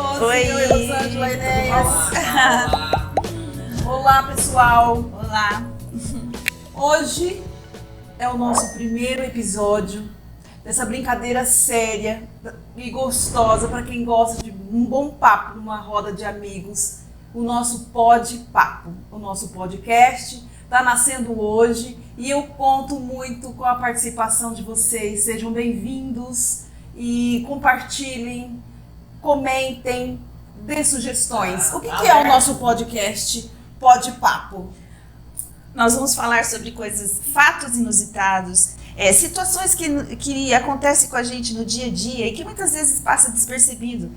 Rose, Oi. eu e Rosângela Enéas. Olá. Olá, pessoal. Olá. Hoje é o nosso primeiro episódio dessa brincadeira séria e gostosa para quem gosta de um bom papo numa roda de amigos. O nosso Pod Papo, o nosso podcast está nascendo hoje e eu conto muito com a participação de vocês. Sejam bem-vindos e compartilhem, comentem, dê sugestões. O que é o nosso podcast Pod Papo? Nós vamos falar sobre coisas, fatos inusitados, situações que acontecem com a gente no dia a dia e que muitas vezes passa despercebido.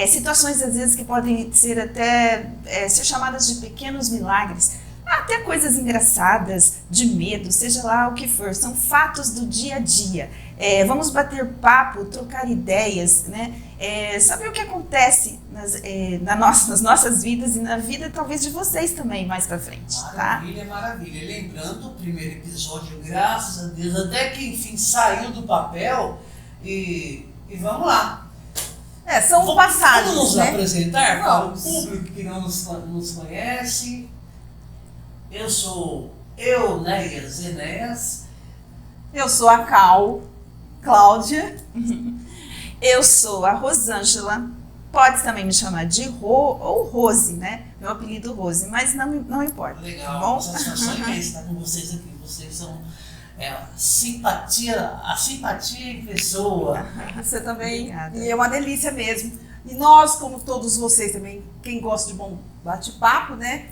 Situações às vezes que podem ser até ser chamadas de pequenos milagres, até coisas engraçadas, de medo, seja lá o que for, são fatos do dia a dia. Vamos bater papo, trocar ideias, né? Saber o que acontece nas nossas vidas e na vida talvez de vocês também mais pra frente, tá? Maravilha, maravilha. Lembrando, o primeiro episódio, graças a Deus, até que enfim saiu do papel e vamos lá. São passagens, Vamos nos né? apresentar para o Vamos. público que não nos conhece. Eu sou Enéas Enéas. Eu sou a Cláudia. Eu sou a Rosângela, pode também me chamar de Rô ou Rose, né? Meu apelido Rose, mas não importa. Legal, Tá bom? uma satisfação imensa estar com vocês aqui. Vocês são a simpatia em pessoa. Você também. Obrigada. E é uma delícia mesmo. E nós, como todos vocês também, quem gosta de bom bate-papo, né?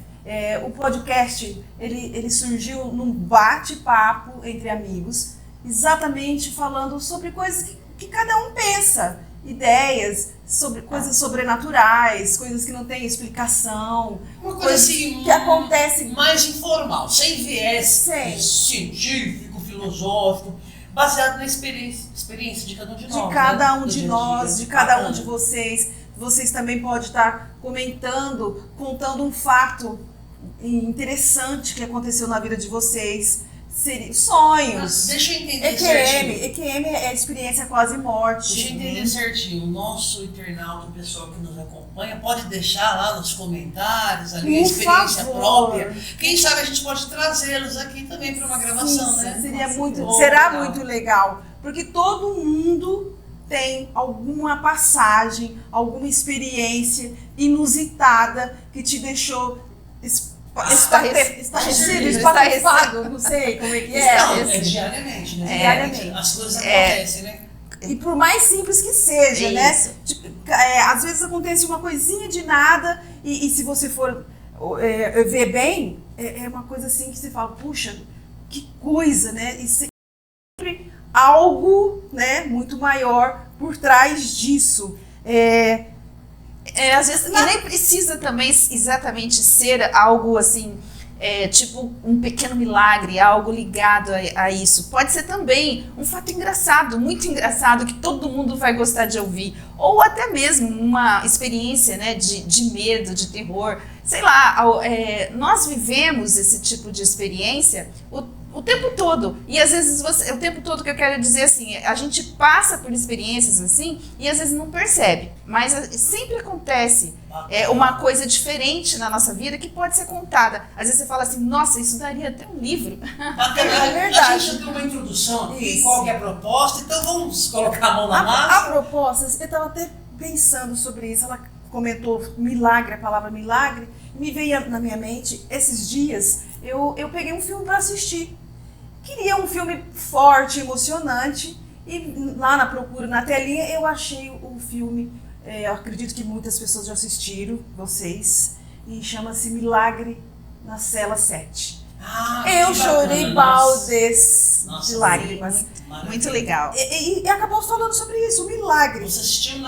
O podcast, ele surgiu num bate-papo entre amigos, exatamente falando sobre coisas que cada um pensa, ideias, sobre coisas sobrenaturais, coisas que não têm explicação, Uma coisa coisas assim, que acontecem. mais informal, sem viés Sem. científico, filosófico, baseado na experiência de cada um de nós. De cada um Do de dia a nós, dia. de cada um Bacana. de vocês. Vocês também podem estar comentando, contando um fato interessante que aconteceu na vida de vocês. Sonhos. Deixa eu entender certinho. EQM é experiência quase morte. Deixa eu entender certinho. O nosso internauta, o pessoal que nos acompanha, pode deixar lá nos comentários ali a Por experiência favor. própria. Quem sabe a gente pode trazê-los aqui também para uma gravação, Sim, né? Será Legal. muito legal, porque todo mundo tem alguma passagem, alguma experiência inusitada que te deixou estarrecido, esparrafado, não sei como é que É diariamente, né? Diariamente. As coisas acontecem, né? E por mais simples que seja, né? Isso. Às vezes acontece uma coisinha de nada e se você for ver bem, é uma coisa assim que você fala, puxa, que coisa, né? E sempre algo, né, muito maior por trás disso. Às vezes, e nem precisa também exatamente ser algo assim, tipo um pequeno milagre, algo ligado a isso. Pode ser também um fato engraçado, muito engraçado, que todo mundo vai gostar de ouvir. Ou até mesmo uma experiência, né, de medo, de terror. Sei lá, nós vivemos esse tipo de experiência o tempo todo. E às vezes o tempo todo que eu quero dizer assim, a gente passa por experiências assim e às vezes não percebe. Mas sempre acontece uma coisa diferente na nossa vida que pode ser contada. Às vezes você fala assim, nossa, isso daria até um livro. É verdade. A gente já deu uma introdução aqui, Isso. qual que é a proposta, então vamos colocar a mão na A massa. proposta, eu estava até pensando sobre isso, ela comentou milagre, a palavra milagre, me veio na minha mente, esses dias, eu peguei um filme para assistir. Queria um filme forte, emocionante, e lá na procura, na telinha, eu achei o filme, eu acredito que muitas pessoas já assistiram, vocês, e chama-se Milagre na Cela 7. Eu Que chorei bacana, baldes nossa, de lágrimas. maravilha. Muito legal. E acabou falando sobre isso, o milagre. Você assistiu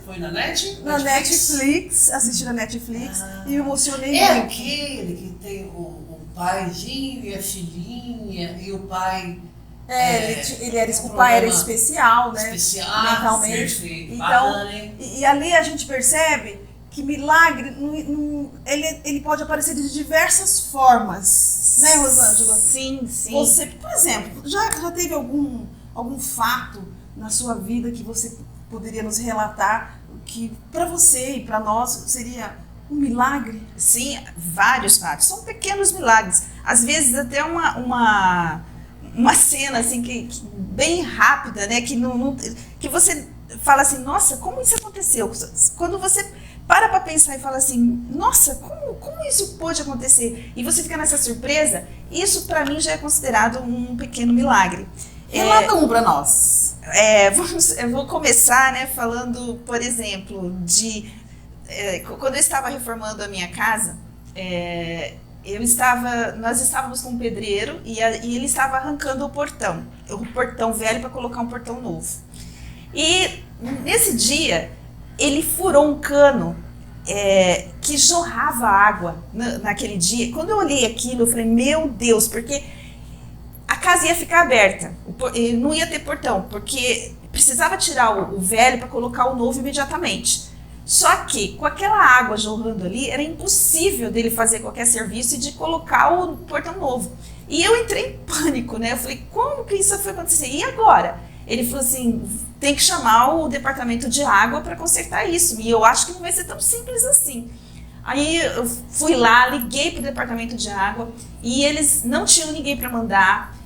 foi na Net? Na Netflix, assisti na Netflix e eu emocionei É muito. aquele que tem o paizinho e a filhinha e o pai O pai era especial, né? especial, mentalmente. perfeito, Então, bacana, hein? e ali a gente percebe que milagre, ele pode aparecer de diversas formas, né, Rosângela? Sim, sim. Você, por exemplo, já teve algum fato na sua vida que você poderia nos relatar que para você e para nós seria um milagre? Sim, vários. São pequenos milagres. Às vezes até uma cena assim que bem rápida, né? Que você fala assim, nossa, como isso aconteceu? Quando você para pensar e fala assim, nossa, como isso pode acontecer? E você fica nessa surpresa, isso para mim já é considerado um pequeno milagre. Relata um para nós. Eu vou começar, né, falando, por exemplo, quando eu estava reformando a minha casa, nós estávamos com um pedreiro e ele estava arrancando o portão velho para colocar um portão novo. E nesse dia ele furou um cano que jorrava água naquele dia. Quando eu olhei aquilo, eu falei, meu Deus, porque a casa ia ficar aberta, não ia ter portão, porque precisava tirar o velho para colocar o novo imediatamente. Só que com aquela água jorrando ali, era impossível dele fazer qualquer serviço e de colocar o portão novo. E eu entrei em pânico, né? Eu falei, como que isso foi acontecer? E agora? Ele falou assim, tem que chamar o departamento de água para consertar isso. E eu acho que não vai ser tão simples assim. Aí eu fui lá, liguei para o departamento de água e eles não tinham ninguém para mandar.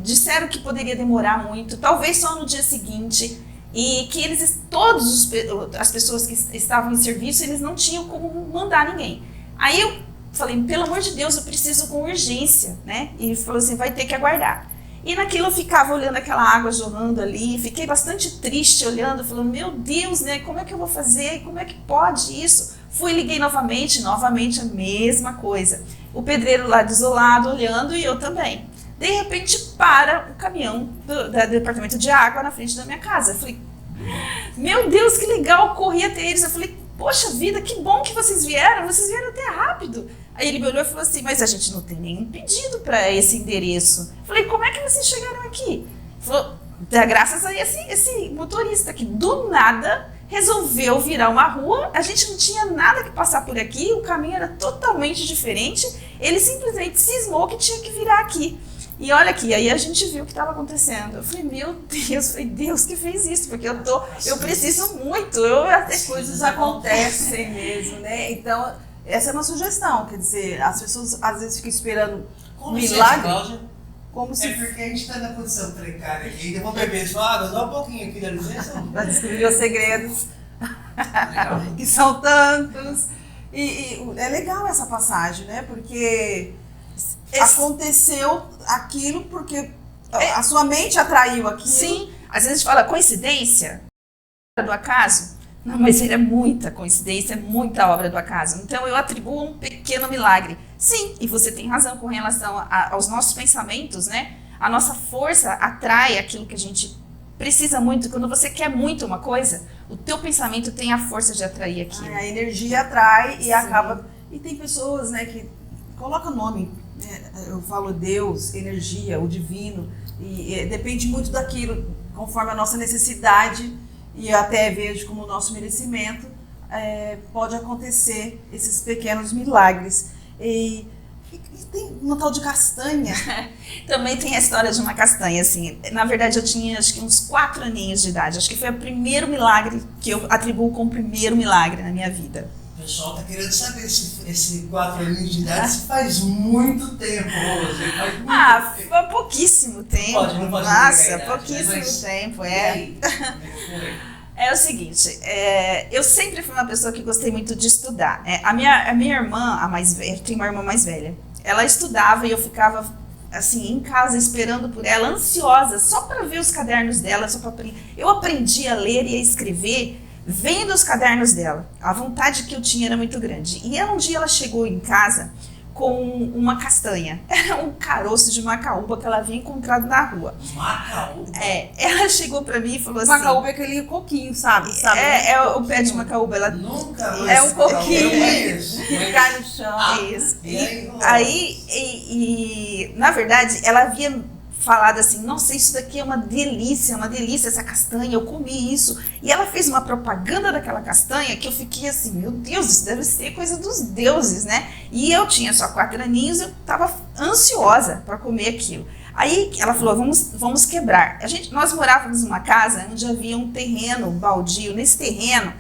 Disseram que poderia demorar muito, talvez só no dia seguinte. E que todas as pessoas que estavam em serviço, eles não tinham como mandar ninguém. Aí eu falei, pelo amor de Deus, eu preciso com urgência, né? E ele falou assim, vai ter que aguardar. E naquilo eu ficava olhando aquela água jorrando ali, fiquei bastante triste olhando, falando, meu Deus, né? Como é que eu vou fazer? Como é que pode isso? Liguei novamente a mesma coisa. O pedreiro lá desolado, olhando, e eu também. De repente, para o caminhão do departamento de água na frente da minha casa. Eu falei, meu Deus, que legal, corri até eles. Eu falei, poxa vida, que bom que vocês vieram até rápido. Aí ele me olhou e falou assim, mas a gente não tem nenhum pedido para esse endereço. Eu falei, como é que vocês chegaram aqui? Ele falou, graças a esse motorista que do nada resolveu virar uma rua, a gente não tinha nada que passar por aqui, o caminho era totalmente diferente, ele simplesmente cismou que tinha que virar aqui. E olha aqui, aí a gente viu o que estava acontecendo. Eu falei, meu Deus, foi Deus que fez isso, porque eu preciso muito. As coisas acontecem mesmo, né? Então, essa é uma sugestão, quer dizer, as pessoas às vezes ficam esperando milagre. Como se... É porque a gente está na condição precária aqui. Eu vou beber sua água, dá um pouquinho aqui, dá licença. Para descobrir os segredos, que são tantos. E é legal essa passagem, né? Porque aconteceu aquilo porque a sua mente atraiu aquilo. Sim, às vezes a gente fala coincidência do acaso. Não, mas ele é muita coincidência, é muita obra do acaso. Então eu atribuo um pequeno milagre. Sim, e você tem razão com relação aos nossos pensamentos, né? A nossa força atrai aquilo que a gente precisa muito. Quando você quer muito uma coisa, o teu pensamento tem a força de atrair aquilo. A energia atrai e acaba... E tem pessoas, né, que colocam nome, né? Eu falo Deus, energia, o divino, e depende muito daquilo, conforme a nossa necessidade, e eu até vejo como nosso merecimento, pode acontecer esses pequenos milagres. E tem uma tal de castanha. Também tem a história de uma castanha, assim. Na verdade, eu tinha acho que uns 4 aninhos de idade. Acho que foi o primeiro milagre que eu atribuo como primeiro milagre na minha vida. O pessoal está querendo saber se esse 4 aninhos de idade se faz muito tempo, Rose. Foi pouquíssimo tempo. Não pode Nossa, pouquíssimo tempo, É o seguinte, eu sempre fui uma pessoa que gostei muito de estudar. A minha irmã, a mais velha, tem uma irmã mais velha, ela estudava e eu ficava assim em casa esperando por ela, ansiosa, só para ver os cadernos dela, eu aprendi a ler e a escrever vendo os cadernos dela. A vontade que eu tinha era muito grande. E um dia ela chegou em casa com uma castanha. Era um caroço de macaúba que ela havia encontrado na rua. Macaúba? Ela chegou pra mim e falou assim... Macaúba é aquele coquinho, sabe? O pé de macaúba. Ela, nunca é um coquinho. Que cai no chão. Isso. E na verdade, ela havia falado assim, nossa, isso daqui é uma delícia essa castanha, eu comi isso. E ela fez uma propaganda daquela castanha que eu fiquei assim, meu Deus, isso deve ser coisa dos deuses, né? E eu tinha só 4 aninhos, eu estava ansiosa para comer aquilo. Aí ela falou, vamos quebrar. Nós morávamos numa casa onde havia um terreno baldio. Nesse terreno,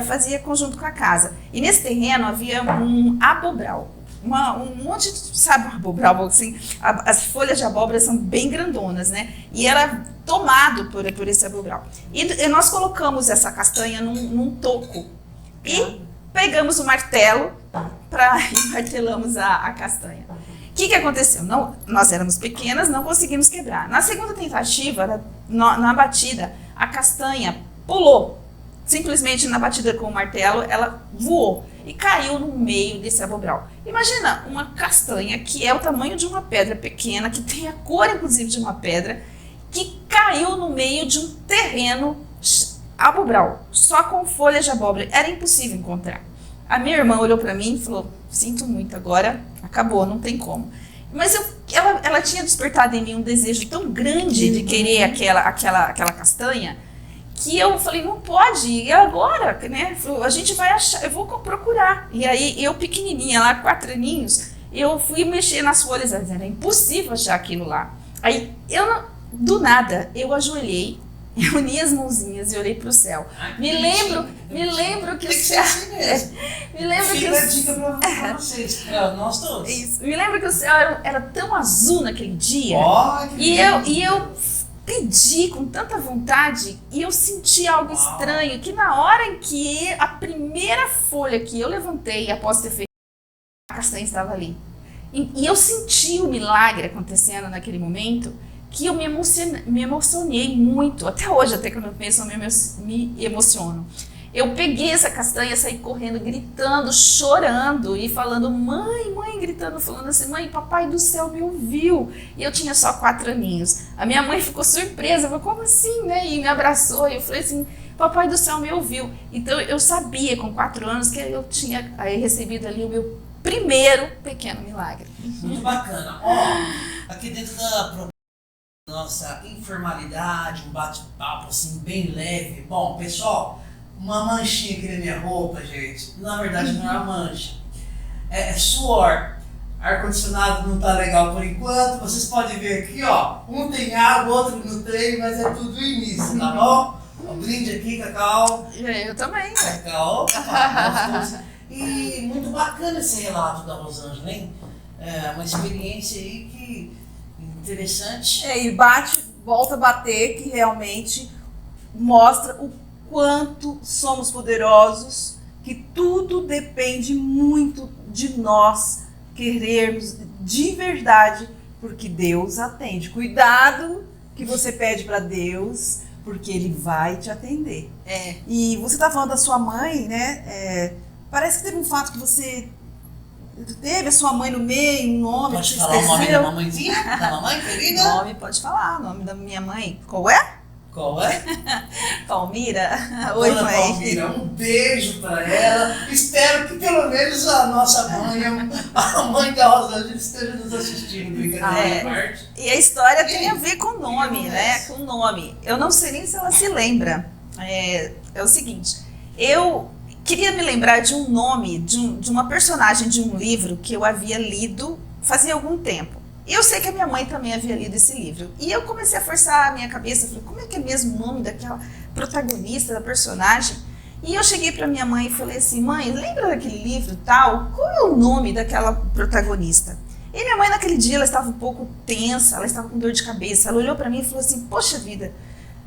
fazia conjunto com a casa. E nesse terreno havia um abobral. Um monte de, sabe, um abobral, assim, as folhas de abóbora são bem grandonas, né? E era tomado por esse abobral. E nós colocamos essa castanha num toco. E pegamos o martelo e martelamos a castanha. O que aconteceu? Nós éramos pequenas, não conseguimos quebrar. Na segunda tentativa, na batida, a castanha pulou. Simplesmente na batida com o martelo, ela voou e caiu no meio desse abobral. Imagina uma castanha que é o tamanho de uma pedra pequena, que tem a cor, inclusive, de uma pedra, que caiu no meio de um terreno abobral, só com folhas de abóbora. Era impossível encontrar. A minha irmã olhou para mim e falou, sinto muito, agora acabou, não tem como. Mas ela tinha despertado em mim um desejo tão grande de querer aquela castanha, que eu falei, não pode, e agora, né? A gente vai achar, eu vou procurar. E aí, eu pequenininha lá, 4 aninhos, eu fui mexer nas folhas, era impossível achar aquilo lá. Aí, do nada, eu ajoelhei, eu uni as mãozinhas e olhei para o céu. Me lembro que o céu... Me lembro que Fica a dica para vocês, para nós todos. Isso. Me lembro que o céu era tão azul naquele dia. E eu pedi com tanta vontade e eu senti algo estranho, que na hora em que a primeira folha que eu levantei após ter feito, a castanha estava ali. E eu senti o milagre acontecendo naquele momento, que eu me emocionei muito. Até hoje, até quando eu penso, eu me emociono. Eu peguei essa castanha, saí correndo, gritando, chorando e falando, mãe, gritando, falando assim, mãe, papai do céu me ouviu. E eu tinha só 4 aninhos. A minha mãe ficou surpresa, falou, como assim, né? E me abraçou, e eu falei assim, papai do céu me ouviu. Então eu sabia com 4 anos que eu tinha recebido ali o meu primeiro pequeno milagre. Muito bacana. Aqui dentro da nossa informalidade, um bate-papo assim bem leve. Bom, pessoal, uma manchinha aqui na minha roupa, gente, na verdade não é uma mancha, é suor. Ar-condicionado não tá legal por enquanto, vocês podem ver aqui, ó, um tem água, o outro não tem, mas é tudo início, tá bom? Um brinde aqui, Cacau. Eu também. Cacau. E muito bacana esse relato da Rosângela, hein? É uma experiência aí que interessante. E volta a bater, que realmente mostra o quanto somos poderosos, que tudo depende muito de nós querermos de verdade, porque Deus atende. Cuidado que você pede para Deus, porque Ele vai te atender. E você tá falando da sua mãe, né? Parece que teve um fato que você teve a sua mãe no meio, um nome. Pode falar o nome da mamãezinha? Da mamãe querida? Nome, pode falar, o nome da minha mãe. Qual é? Qual é? Palmira. Oi, Dona mãe. Palmira, um beijo para ela. Espero que pelo menos a nossa mãe, a mãe da Rosângela, esteja nos assistindo. Brincadeira à parte. E a história tem a ver com o nome, né? Com o nome. Eu não sei nem se ela se lembra. É o seguinte, eu queria me lembrar de um nome, de uma personagem de um livro que eu havia lido fazia algum tempo. E eu sei que a minha mãe também havia lido esse livro. E eu comecei a forçar a minha cabeça, falei, como é que é mesmo o nome daquela protagonista, da personagem? E eu cheguei para minha mãe e falei assim, mãe, lembra daquele livro tal? Qual é o nome daquela protagonista? E minha mãe naquele dia, ela estava um pouco tensa, ela estava com dor de cabeça. Ela olhou para mim e falou assim, poxa vida,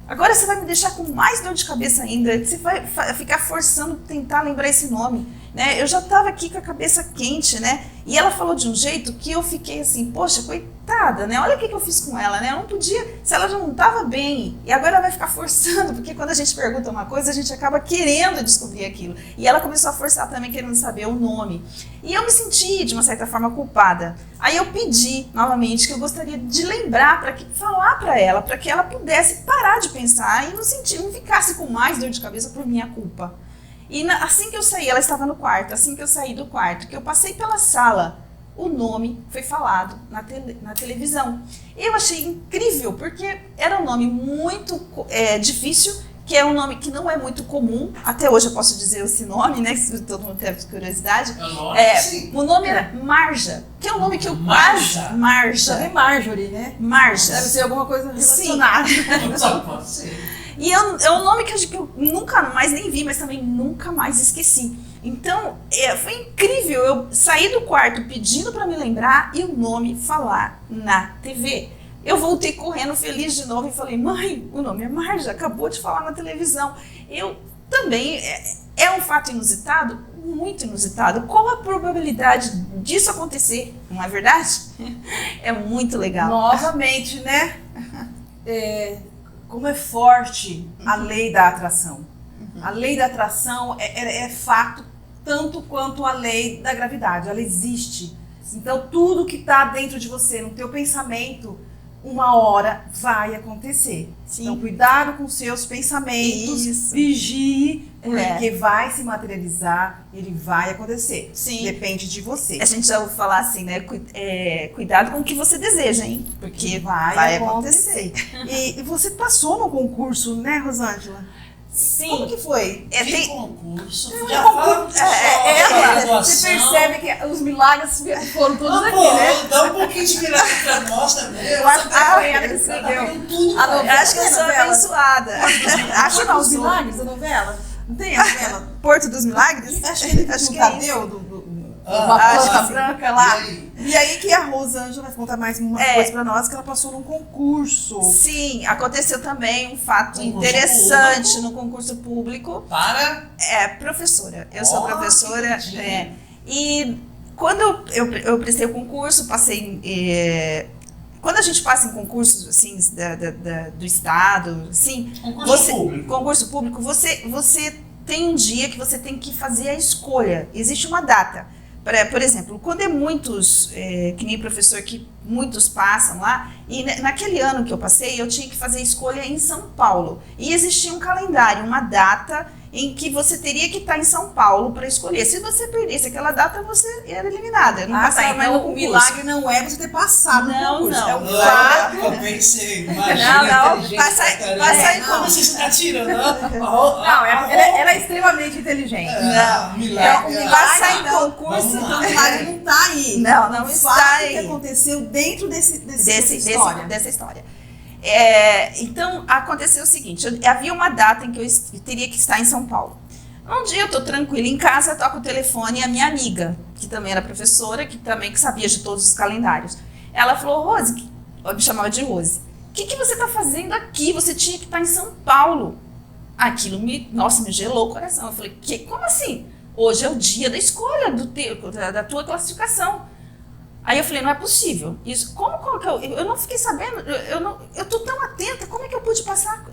agora você vai me deixar com mais dor de cabeça ainda, você vai ficar forçando tentar lembrar esse nome, né? Eu já estava aqui com a cabeça quente, né? E ela falou de um jeito que eu fiquei assim, poxa, coitada, né? Olha o que eu fiz com ela, né? Eu não podia, se ela já não estava bem, e agora ela vai ficar forçando, porque quando a gente pergunta uma coisa, a gente acaba querendo descobrir aquilo. E ela começou a forçar também, querendo saber o nome. E eu me senti, de uma certa forma, culpada. Aí eu pedi, novamente, que eu gostaria de lembrar, falar para ela, para que ela pudesse parar de pensar e não ficasse com mais dor de cabeça por minha culpa. E assim que eu saí, ela estava no quarto, assim que eu saí do quarto, que eu passei pela sala, o nome foi falado na televisão. Eu achei incrível, porque era um nome muito difícil, que é um nome que não é muito comum. Até hoje eu posso dizer esse nome, né? Que todo mundo teve curiosidade. O nome era Marja, que é um nome que eu quase... Marja. Também Marjorie, né? Marja. Deve ser alguma coisa relacionada. Só pode ser. E é um nome que eu nunca mais nem vi, mas também nunca mais esqueci. Então, foi incrível eu sair do quarto pedindo para me lembrar e o nome falar na TV. Eu voltei correndo feliz de novo e falei, mãe, o nome é Marja, acabou de falar na televisão. Eu também, é um fato inusitado, muito inusitado. Qual a probabilidade disso acontecer? Não é verdade? É muito legal. Novamente, né? Como é forte a lei da atração. A lei da atração é fato tanto quanto a lei da gravidade. Ela existe. Então, tudo que está dentro de você, no teu pensamento, uma hora vai acontecer. Sim. Então, cuidado com seus pensamentos, Isso. Vigie, porque vai se materializar, ele vai acontecer. Sim. Depende de você. A gente já ouve falar assim, né? Cuidado com o que você deseja, hein? Porque vai acontecer. E você passou no concurso, né, Rosângela? Sim. Como que foi? Que concurso? Você percebe que os milagres foram todos aqui, né? Dá um pouquinho de milagre pra nós também. Eu acho que foi ela que escreveu. Acho que eu sou abençoada. Acho que os milagres da novela. Não tem a novela? Porto dos Milagres? Acho que ele Acho que tinha é um isso. Tadeu, uma planta branca lá. E E aí que a Rosângela vai contar mais uma coisa pra nós, que ela passou num concurso. Sim, aconteceu também um fato Concurso interessante público. no concurso público. para... Professora. Eu sou professora. que bonitinho. E quando eu prestei o concurso, passei... quando a gente passa em concursos assim, do Estado, assim, concurso público, você tem um dia que você tem que fazer a escolha. Existe uma data. Por exemplo, quando é muitos, que nem professor que muitos passam lá, e naquele ano que eu passei, eu tinha que fazer a escolha em São Paulo. E existia um calendário, uma data em que você teria que estar em São Paulo para escolher. Se você perdesse aquela data, você era eliminada. Não passava mais no então o concurso. milagre não é você ter passado no Não, concurso. não. É um fato. Eu pensei, imagina. Não, passar em Como você está tirando? Não, ela é extremamente inteligente. Não. Milagre. Então, Passar em então, concurso, então, o milagre não está aí. Não O está fato aí. que aconteceu dentro dessa história. Dessa história. Então, aconteceu o seguinte, havia uma data em que eu teria que estar em São Paulo. Um dia eu estou tranquila em casa, toco o telefone e a minha amiga, que também era professora, que sabia de todos os calendários. Ela falou, Rose, eu me chamava de Rose, o que você está fazendo aqui? Você tinha que estar em São Paulo. Aquilo me gelou o coração. Eu falei, como assim? Hoje é o dia da escolha da tua classificação. Aí eu falei, não é possível. Isso, como que eu não fiquei sabendo, eu tô tão atenta, como é que eu pude passar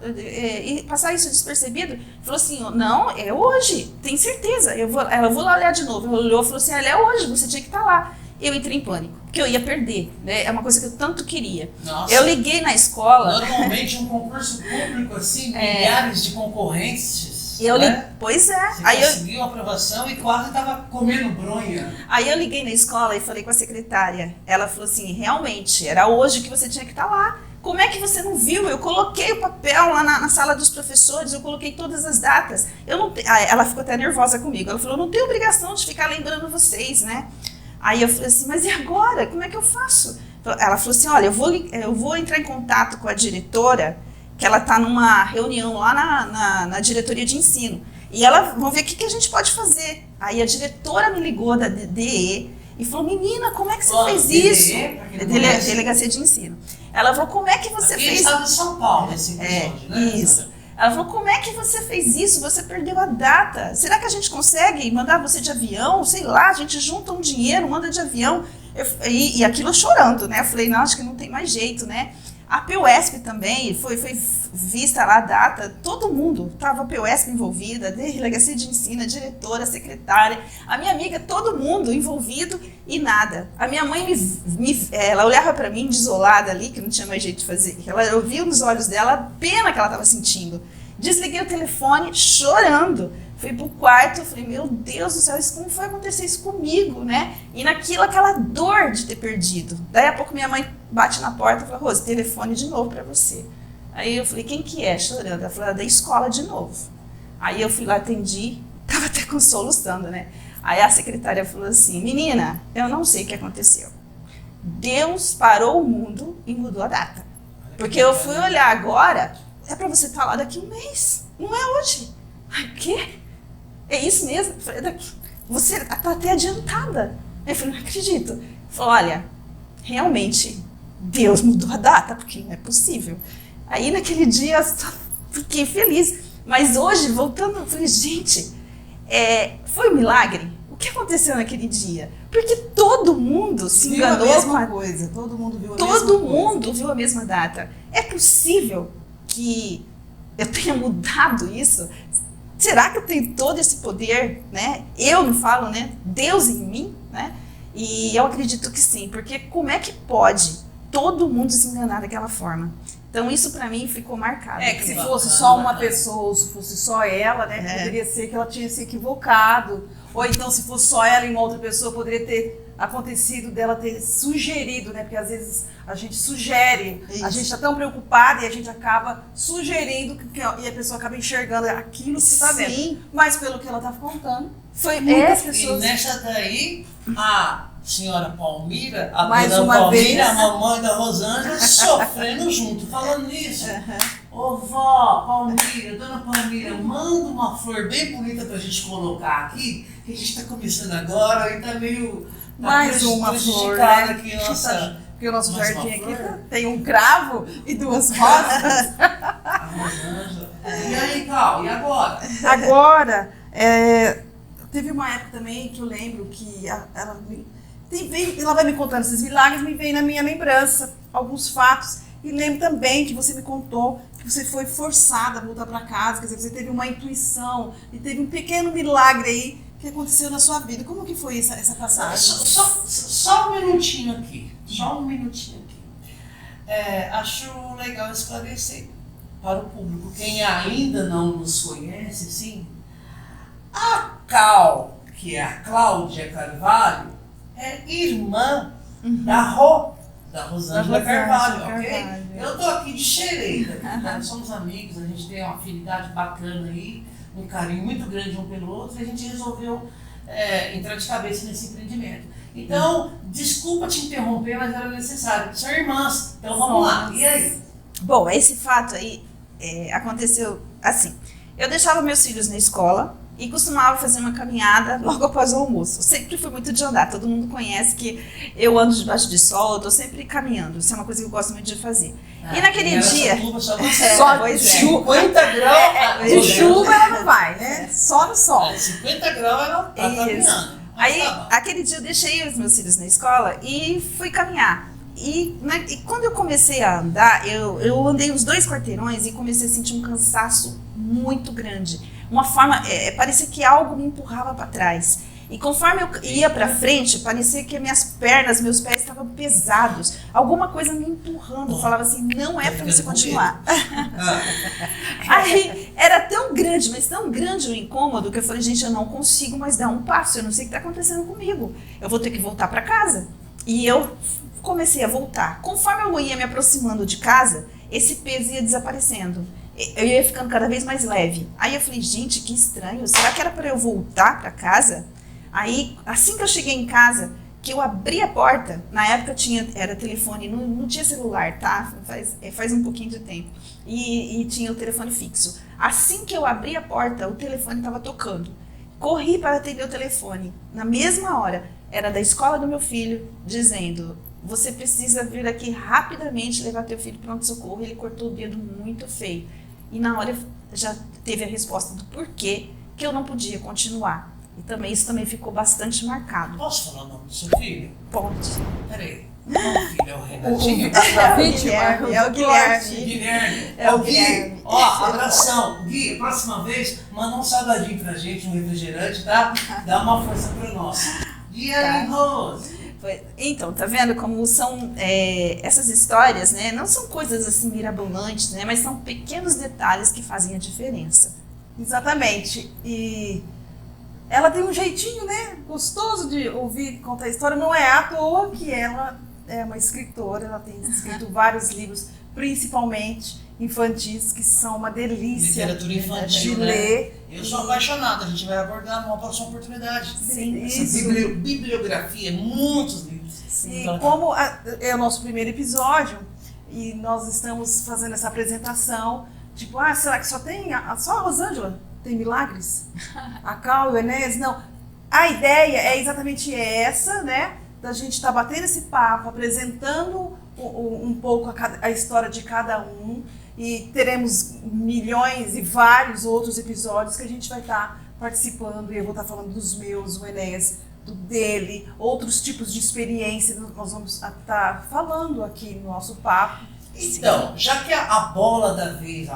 isso despercebido? Ele falou assim, não, é hoje, tem certeza. Eu vou lá olhar de novo. Ela olhou e falou assim, é hoje, você tinha que estar lá. Eu entrei em pânico, porque eu ia perder, né? É uma coisa que eu tanto queria. Nossa. Eu liguei na escola. Normalmente um concurso público, assim, milhares de concorrentes. Pois é. Você Aí conseguiu a aprovação e quase estava comendo bronha. Aí eu liguei na escola e falei com a secretária. Ela falou assim, realmente, era hoje que você tinha que estar lá. Como é que você não viu? Eu coloquei o papel lá na sala dos professores, eu coloquei todas as datas. Ela ficou até nervosa comigo. Ela falou, eu não tenho obrigação de ficar lembrando vocês, né? Aí eu falei assim, mas e agora? Como é que eu faço? Ela falou assim, olha, eu vou entrar em contato com a diretora, que ela está numa reunião lá na diretoria de ensino. E vão ver o que a gente pode fazer. Aí a diretora me ligou da DE e falou, menina, como é que você fez isso? Delegacia de Ensino. Ela falou, como é que você fez isso? Estava em São Paulo nesse episódio, né? Isso. Ela falou, como é que você fez isso? Você perdeu a data. Será que a gente consegue mandar você de avião? Sei lá, a gente junta um dinheiro, manda de avião. E aquilo chorando, né? Eu falei, não, acho que não tem mais jeito, né? A PUESP também, foi vista lá a data, todo mundo, estava a PUESP envolvida, delegacia de ensino, a diretora, a secretária, a minha amiga, todo mundo envolvido e nada. A minha mãe, ela olhava para mim desolada ali, que não tinha mais jeito de fazer, eu via nos olhos dela a pena que ela estava sentindo. Desliguei o telefone, chorando. Fui pro quarto, falei, meu Deus do céu, como foi acontecer isso comigo, né? E naquilo, aquela dor de ter perdido. Daí a pouco minha mãe bate na porta e fala, Rose, telefone de novo pra você. Aí eu falei, quem que é? Chorando. Ela falou, da escola de novo. Aí eu fui lá, atendi, tava até com soluçando, né? Aí a secretária falou assim, menina, eu não sei o que aconteceu. Deus parou o mundo e mudou a data. Porque eu fui olhar agora, é pra você estar lá daqui um mês, não é hoje. Ai, o quê? É isso mesmo? Eu falei, você tá até adiantada. Aí eu falei, não acredito. Eu falei, olha, realmente, Deus mudou a data, porque não é possível. Aí naquele dia eu só fiquei feliz. Mas hoje, voltando, eu falei, gente, foi um milagre? O que aconteceu naquele dia? Porque todo mundo se enganou. Viu a mesma coisa, todo mundo viu a mesma coisa. Todo mundo viu a mesma data. É possível que eu tenha mudado isso? Será que eu tenho todo esse poder, né? Eu me falo, né? Deus em mim, né? E eu acredito que sim, porque como é que pode todo mundo se enganar daquela forma? Então isso pra mim ficou marcado. É que se fosse só uma pessoa, ou se fosse só ela, né? Poderia ser que ela tinha se equivocado. Ou então se fosse só ela e uma outra pessoa, poderia ter acontecido dela ter sugerido, né? Porque às vezes a gente sugere, a gente está tão preocupada e a gente acaba sugerindo e a pessoa acaba enxergando aquilo que você está vendo. Mas pelo que ela está contando, foi muitas pessoas. E nessa daí, a senhora Palmira, a mais dona uma Palmira, vez, a mamãe da Rosângela, sofrendo junto, falando nisso. Ô vó, Palmira, dona Palmira, manda uma flor bem bonita pra gente colocar aqui, que a gente tá começando agora e tá meio... mais uma flor, né? Aqui, nossa, porque o nosso jardim aqui tem um cravo e duas rosas. a Rosângela. E aí, Cal, e agora? Agora, teve uma época também que eu lembro que ela vai me contando esses milagres, me vem na minha lembrança alguns fatos. E lembro também que você me contou que você foi forçada a voltar para casa, quer dizer, você teve uma intuição e teve um pequeno milagre aí que aconteceu na sua vida. Como que foi essa passagem? Só um minutinho aqui. Acho legal esclarecer para o público, quem ainda não nos conhece, sim, a Cal, que é a Cláudia Carvalho, é irmã da Rosângela Carvalho, ok? Eu tô aqui de xereita, nós somos amigos, a gente tem uma afinidade bacana aí, um carinho muito grande um pelo outro, e a gente resolveu entrar de cabeça nesse empreendimento. Então, desculpa te interromper, mas era necessário. São irmãs, então vamos lá. E aí? Bom, esse fato aí aconteceu assim. Eu deixava meus filhos na escola e costumava fazer uma caminhada logo após o almoço. Sempre fui muito de andar, todo mundo conhece que eu ando debaixo de sol, eu tô sempre caminhando. Isso é uma coisa que eu gosto muito de fazer. E naquele dia... Só 50 graus de chuva ela não vai, né? Só no sol. 50 graus ela tá caminhando. Aí, aquele dia eu deixei os meus filhos na escola e fui caminhar. E quando eu comecei a andar, eu andei uns 2 quarteirões e comecei a sentir um cansaço muito grande. Uma forma, parecia que algo me empurrava para trás. E conforme eu ia para frente, parecia que minhas pernas, meus pés estavam pesados. Alguma coisa me empurrando. Eu falava assim, não é para você continuar. Aí era tão grande, mas tão grande o incômodo que eu falei, gente, eu não consigo mais dar um passo. Eu não sei o que está acontecendo comigo. Eu vou ter que voltar para casa. E eu comecei a voltar. Conforme eu ia me aproximando de casa, esse peso ia desaparecendo. Eu ia ficando cada vez mais leve. Aí eu falei, gente, que estranho. Será que era para eu voltar para casa? Aí, assim que eu cheguei em casa, que eu abri a porta, na época era telefone, não tinha celular, tá? Faz um pouquinho de tempo. E tinha o telefone fixo. Assim que eu abri a porta, o telefone estava tocando. Corri para atender o telefone. Na mesma hora, era da escola do meu filho, dizendo, você precisa vir aqui rapidamente levar teu filho para pronto-socorro. Ele cortou o dedo muito feio. E na hora já teve a resposta do porquê que eu não podia continuar. E isso também ficou bastante marcado. Posso falar o nome do seu filho? Pode. Peraí. Qual filho é o Renatinho? É o Guilherme. Guilherme. É o Gui, Guilherme. ó, abração. Gui, próxima vez, manda um salgadinho pra gente, um refrigerante, tá? Dá uma força pra nós. E aí, Rose? Então, tá vendo como são essas histórias, né? Não são coisas assim mirabolantes, né? Mas são pequenos detalhes que fazem a diferença. Exatamente. E ela tem um jeitinho, né? Gostoso de ouvir contar a história. Não é à toa que ela é uma escritora. Ela tem escrito vários livros principalmente infantis, que são uma delícia Literatura infantil, de né? ler. Eu sou apaixonado, a gente vai abordar numa próxima oportunidade. Sim, Essa isso. bibliografia, muitos livros. E Então, como é o nosso primeiro episódio, e nós estamos fazendo essa apresentação, tipo, será que só tem, só a Rosângela tem milagres? A Cal e o Enéas? Não. A ideia é exatamente essa, né? Da gente estar batendo esse papo, apresentando um pouco a história de cada um, e teremos milhões e vários outros episódios que a gente vai estar participando, e eu vou estar falando dos meus, o Enéas, do dele, outros tipos de experiência nós vamos estar falando aqui no nosso papo. Então, já que a bola da vez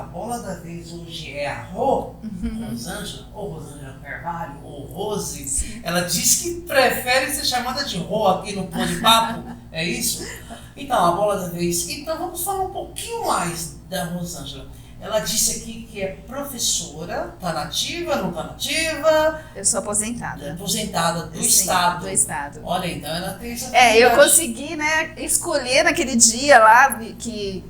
hoje é a Rosângela, ou Rosângela Carvalho, ou Rose, ela disse que prefere ser chamada de Rô aqui no Pô de Papo, é isso? Então, a bola da vez. Então, vamos falar um pouquinho mais da Rosângela. Ela disse aqui que é professora, tá nativa, não tá nativa? Eu sou aposentada. Aposentada do Sim, Estado. do Estado. Olha, então ela tem essa Eu habilidade. consegui, né, escolher naquele dia lá que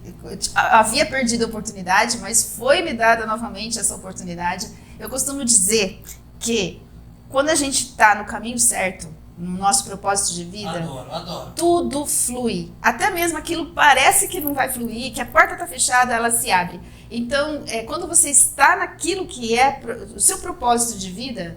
havia perdido a oportunidade, mas foi me dada novamente essa oportunidade. Eu costumo dizer que quando a gente está no caminho certo, no nosso propósito de vida, Adoro. tudo flui. Até mesmo aquilo parece que não vai fluir, que a porta está fechada, ela se abre. Então, quando você está naquilo que é o seu propósito de vida,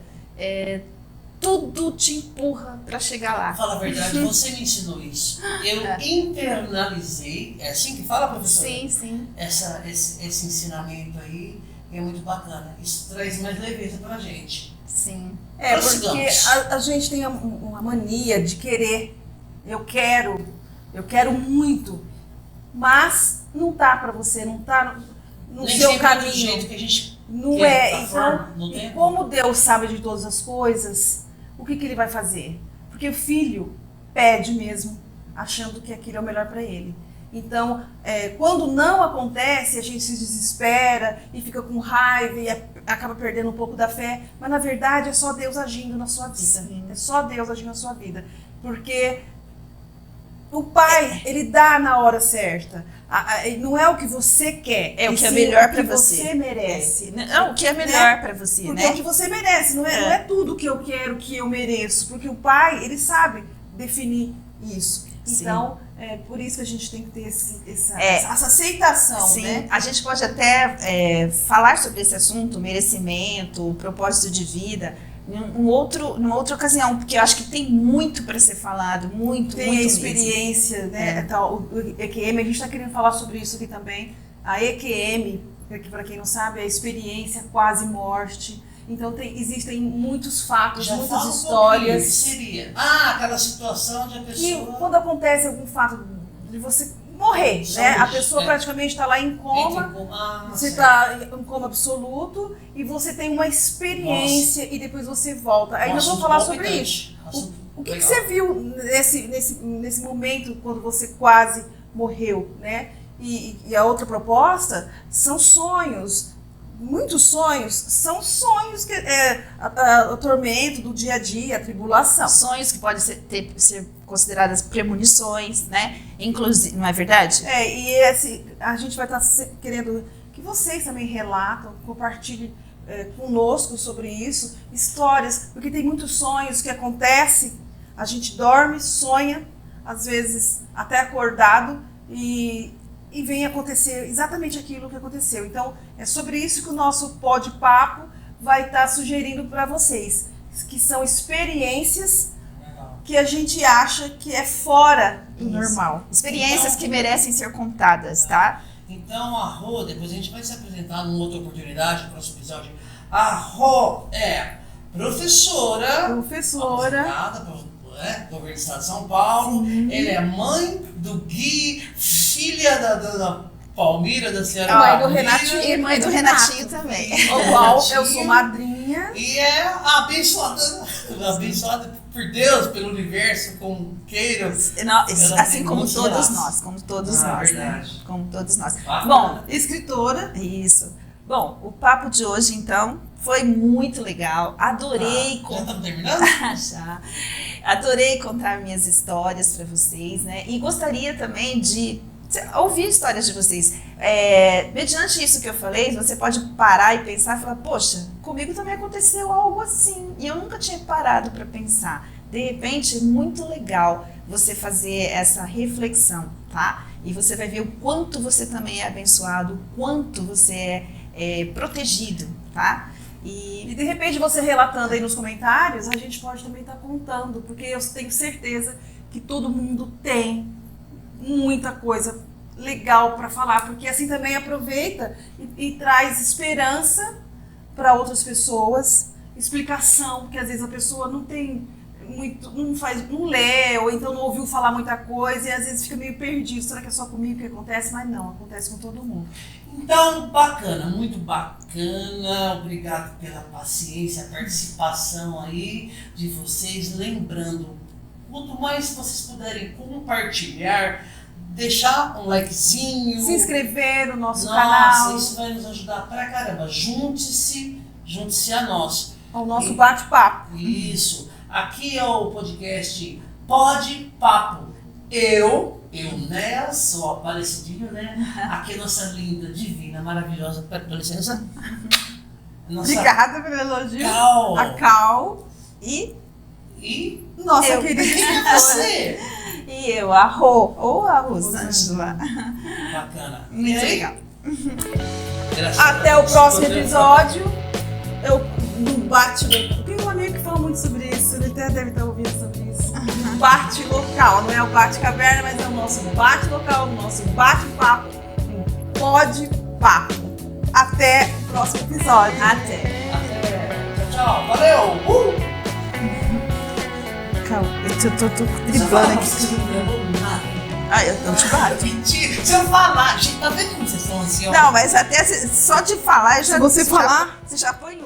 tudo te empurra para chegar lá. Fala a verdade, você me ensinou isso. Eu internalizei, é assim que fala, professora? Sim. Esse ensinamento aí é muito bacana. Isso traz mais leveza pra gente. Sim. Porque a gente tem uma mania de querer. Eu quero muito, mas não tá para você, não tá no Nem seu sempre caminho. do jeito que a gente Não quer, é. da Então, forma, não e tem? como Deus sabe de todas as coisas, o que ele vai fazer? Porque o filho pede mesmo, achando que aquilo é o melhor para ele. Então, quando não acontece, a gente se desespera e fica com raiva e acaba perdendo um pouco da fé. Mas, na verdade, é só Deus agindo na sua vida. Sim. É só Deus agindo na sua vida. Porque o Pai, ele dá na hora certa. Não é o que você quer. É o que é sim melhor o que para você merece. Não, o que é melhor para você, Porque é o né? que você merece, não é tudo que eu quero, que eu mereço. Porque o Pai, ele sabe definir isso. Sim. Então, por isso que a gente tem que ter essa aceitação, Sim, né? a gente pode até falar sobre esse assunto, merecimento, propósito de vida, numa outra ocasião, porque eu acho que tem muito para ser falado, muito Tem a experiência, né? O EQM, a gente está querendo falar sobre isso aqui também. A EQM, para quem não sabe, é a experiência quase morte. Então existem muitos fatos, Já muitas fala um histórias. pouquinho, que seria? Aquela situação de a Que pessoa... quando acontece algum fato de você morrer, né? A pessoa praticamente está lá em coma, você está em coma absoluto e você tem uma experiência e depois você volta. Aí nós vamos falar sobre isso. O que você viu nesse momento quando você quase morreu, né? E a outra proposta são sonhos. Muitos sonhos são sonhos que o tormento do dia a dia, a tribulação. Sonhos que podem ser consideradas premonições, né? Inclusive, não é verdade? A gente vai estar querendo que vocês também relatam, compartilhem conosco sobre isso, histórias, porque tem muitos sonhos que acontecem, a gente dorme, sonha, às vezes até acordado, e vem acontecer exatamente aquilo que aconteceu. Então, é sobre isso que o nosso Pó de Papo vai estar sugerindo para vocês, que são experiências que a gente acha que é fora do normal. Experiências que merecem ser contadas, tá? Então, a Rô, depois a gente vai se apresentar numa outra oportunidade, no próximo episódio. A Rô é professora, governo do estado de São Paulo. Sim. Ele é mãe do Gui, filha da dona Palmira, da senhora Mãe do Palmira, Renatinho. E mãe do Renatinho também. Igual eu sou madrinha. E é abençoada por Deus, pelo universo, como queiram. Assim como todos nós, como todos nós, verdade. né? Como todos nós. Bom, Escritora. Isso. Bom, o papo de hoje, então, foi muito legal. Adorei já estamos terminando? Já. Adorei contar minhas histórias para vocês, né? E gostaria também de ouvir histórias de vocês. Mediante isso que eu falei, você pode parar e pensar e falar, poxa, comigo também aconteceu algo assim, e eu nunca tinha parado para pensar. De repente, é muito legal você fazer essa reflexão, tá? E você vai ver o quanto você também é abençoado, o quanto você é protegido, tá? E de repente você relatando aí nos comentários, a gente pode também estar contando, porque eu tenho certeza que todo mundo tem muita coisa legal para falar, porque assim também aproveita e traz esperança para outras pessoas, explicação, porque às vezes a pessoa não tem muito, não lê, ou então não ouviu falar muita coisa, e às vezes fica meio perdido, será que é só comigo que acontece? Mas não, acontece com todo mundo. Então, bacana, muito bacana, obrigado pela paciência, a participação aí de vocês, lembrando, quanto mais vocês puderem compartilhar, deixar um likezinho, se inscrever no nosso nossa, canal, isso vai nos ajudar pra caramba, junte-se a nós. ao nosso bate-papo. Isso, aqui é o podcast Pode Papo, eu, né, sou Aparecidinho, né? Aqui é nossa linda, divina, maravilhosa, dá licença. Nossa Obrigada pelo elogio. Cal. A Cal E nossa Eu. querida E você? E eu, a Rô, ou a Rosângela. Bacana. Muito E aí? legal. Graças a Até o Deus. próximo episódio. No bate. Tem um amigo que fala muito sobre isso, ele até deve estar ouvindo sobre isso. Bate local, não é o bate caverna, mas é o nosso bate local, o nosso bate-papo, um pode papo. Até o próximo episódio. Até. Tchau, valeu! Calma, eu tô Você driblando fala, aqui. você não gravou nada. Ah, eu não te bato. Mentira, se eu falar, gente, tá vendo como vocês são ansiosos? Não, mas até só de falar, eu já, Se você já- falar- você já apanhou.